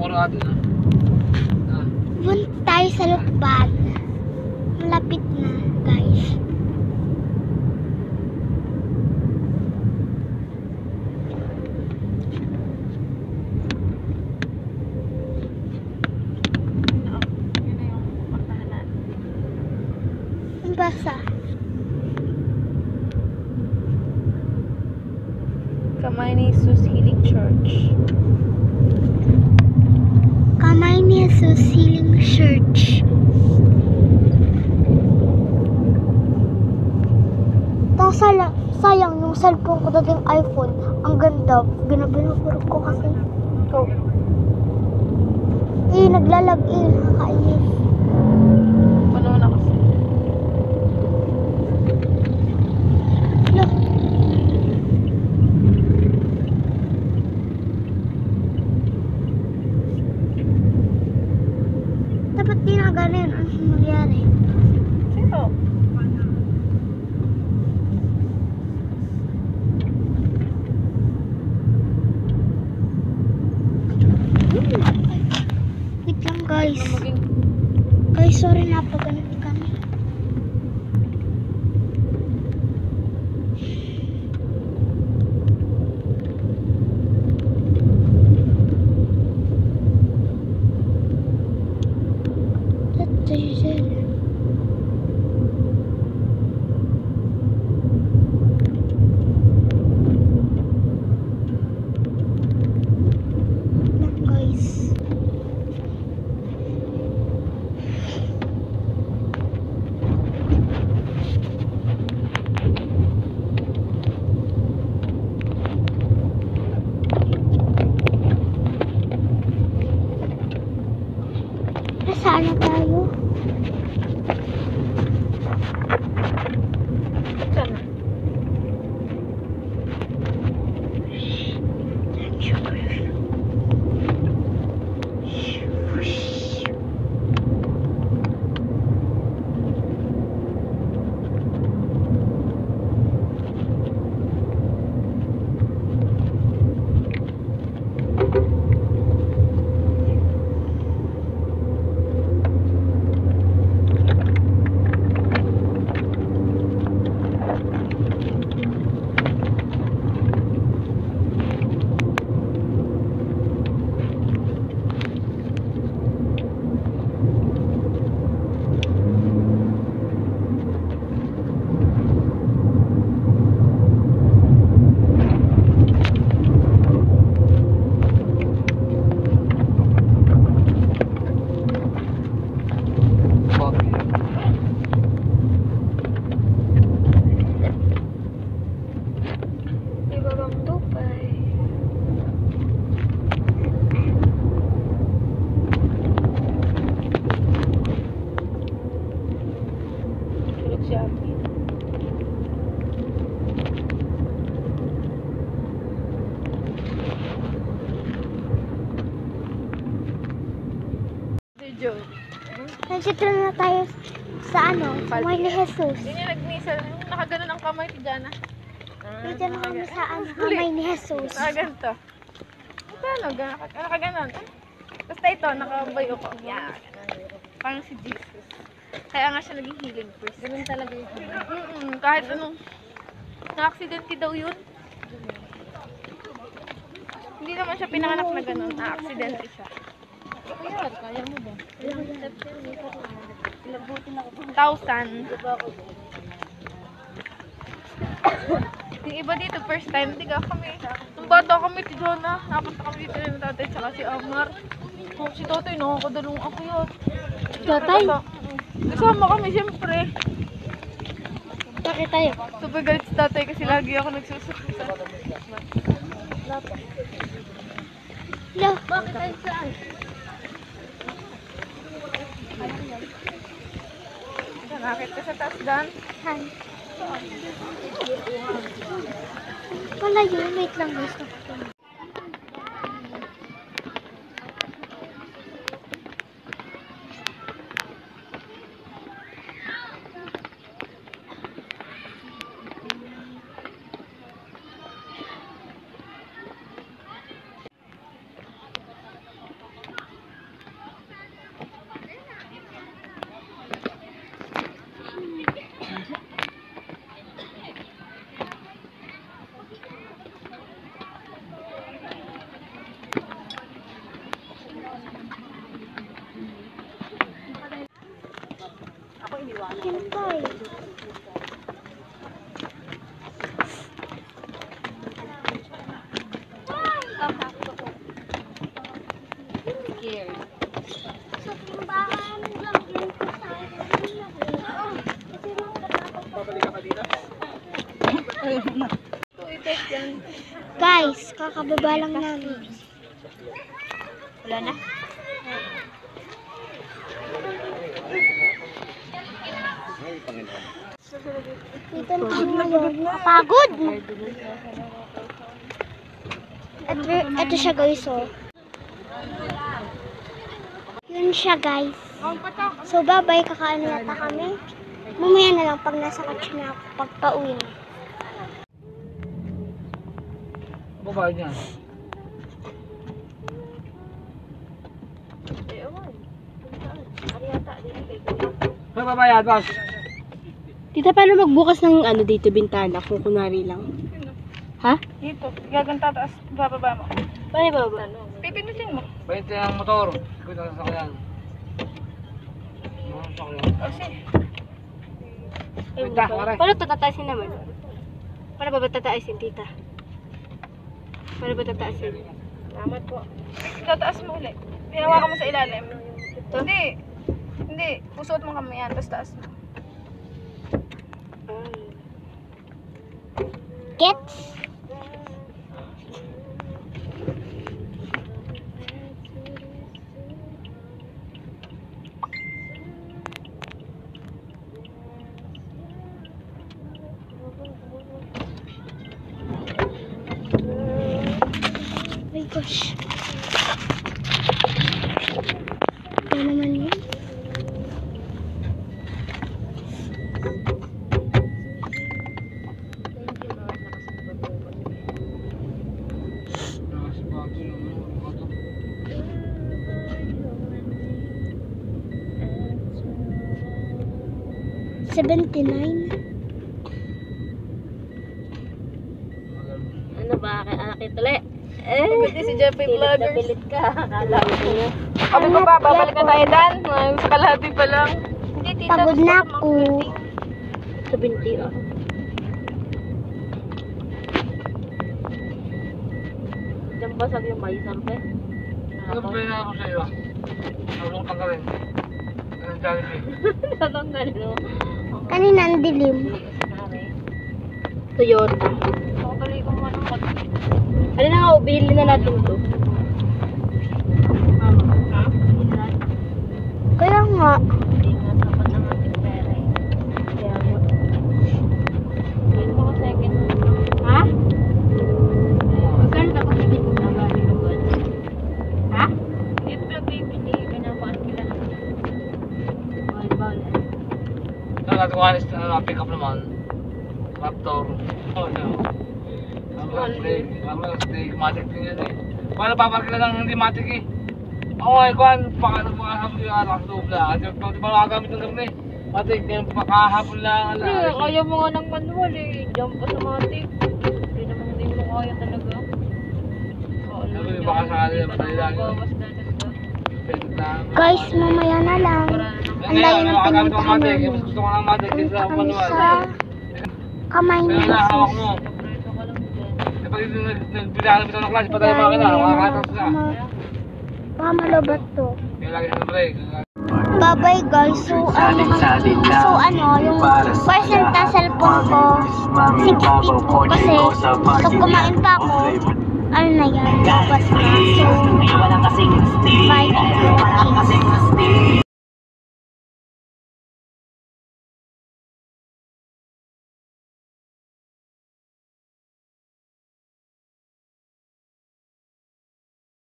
Sigurado na. Punta tayo sa Lukban. Malapit na, guys. Yun na yung puntahan natin. Ang basa. Kamay ni Jesus Healing Church. Kamay ni Jesus Healing Church. Tapos sayang yung cellphone ko dating iPhone. Ang ganda. Binabinupurog ko kasi. Go. Naglalag nakakainis. Puno na kasi. Look. Dapat di na ganun. Ano nangyari? Sino? Wait lang, guys. Ano maging Guys, sorry na pag ganito kami. Guys. Nasaan na tayo? saan na? Ibabang Dubai. Tulog si Abby. Video. Nandito na tayo sa kamay ni Jesus. Hindi niya nagmisal. Nakaganon ang kamay si Jana. Dito na kami sa kamay ni Jesus. Nakaganto. Ano? Nakaganon. Basta ito, nakabayo ko. Yeah. Parang si Jesus. Kaya nga siya naging healing priest. Ganun talaga yung healing. Kahit anong na-accidente daw yun. Hindi naman siya pinanganak na ganun. Na-accidente siya. Kaya mo ba? 1,000. Yung iba dito, first time, diga kami. Nung bata kami, si Jonah, napunta kami dito ng tatay, tsaka si Amar. Oh, si tatay, nakakadalong ako yun. Tatay? Kasama kami, siyempre. Bakit tayo? Super galit si tatay kasi lagi ako nagsusuka. Lo, bakit tayo saan? Nakakit ka sa taas dan. Han. Wala yun, wait lang guys. Guys, kakababa lang namin. Wala na. Dito na kami ngayon. Pagod! Ito siya guys, oh. Yun siya guys. So bye-bye, kakaano yata kami. Mamaya na lang pag nasa kotse na ako, pagpa-uwi na. Babae niya. May babayad, boss. Tita, paano magbukas ng ano dito, bintana, kung kunwari lang? Ha? Dito. Gaganta taas. Bababa mo. Paano ba? Pipinutin mo. 20 ang motor. Ikutin ang sasakyan. Mga sasakyan. O, sige. Pinta, pare. Paano ito tataasin naman? Paano ba tataasin, tita? Paano ba tataasin? Salamat po. Tataas mo ulit. Hinawakan mo sa ilalim. Hindi. Hindi. Pusuot mo kami yan. Tapos taas mo. Gets? Oh my gosh. Ano naman yun? $79. Ano ba? Akit ulit. Pagkati si Jeffy Vloggers. Pilit ka. Akala ko. Kami ko ba? Babalik na tayo, Dan. Sa kalahati pa lang. Hindi, tita. Pagod na ako. 70, oh. Diyan basag yung visor, pe. Ano ba yung ako sa'yo? Nalong tanggalin. Anong Jollibee? Natanggal, no? Kanina ang dilim. Toyota. Tuloy ko muna ng Ano na nga, bilhin na natin to. Kaya nga. Hindi nga sapat ng ating pera eh. Kaya nga. Ngayon mga second. Ha? Magkano ako second mo na galing lugar? Ha? Dito lang bibili. Pinabuan kila lang. Bawal. Saan natin kung alis na pick up naman? Raptor. Oh, no. Tama, steak. Matic din yan eh. Paano paparkin na lang hindi matic eh? Ako ay kuhan, pakahapon yung anak sa dubla. At di ba makagamit ng gabi? Matic, yung pakahapon lang. Kaya mo nga ng manual eh. Jump pa sa matik. Hindi naman hindi mo kaya talaga. Sabi, baka sakali na matali lang yun. Pwede na. Guys, mamaya na lang. Ang layo ng Makagamit ng pinuntahan matic. namin. Mas gusto ko ng matic kaysa Punta ang kami manual. sa kamay ni Pero na, hawak Jesus. mo. Eh, pag nagbilaan bitaw ng klase, patay mga kina. Makakatas na. Baka malobat to. Kaya lagi sa break. Bye-bye guys. So yung first na cellphone ko, 62 kasi pag kumain pa ako, ano na yan, lobat na. So, bye for watching.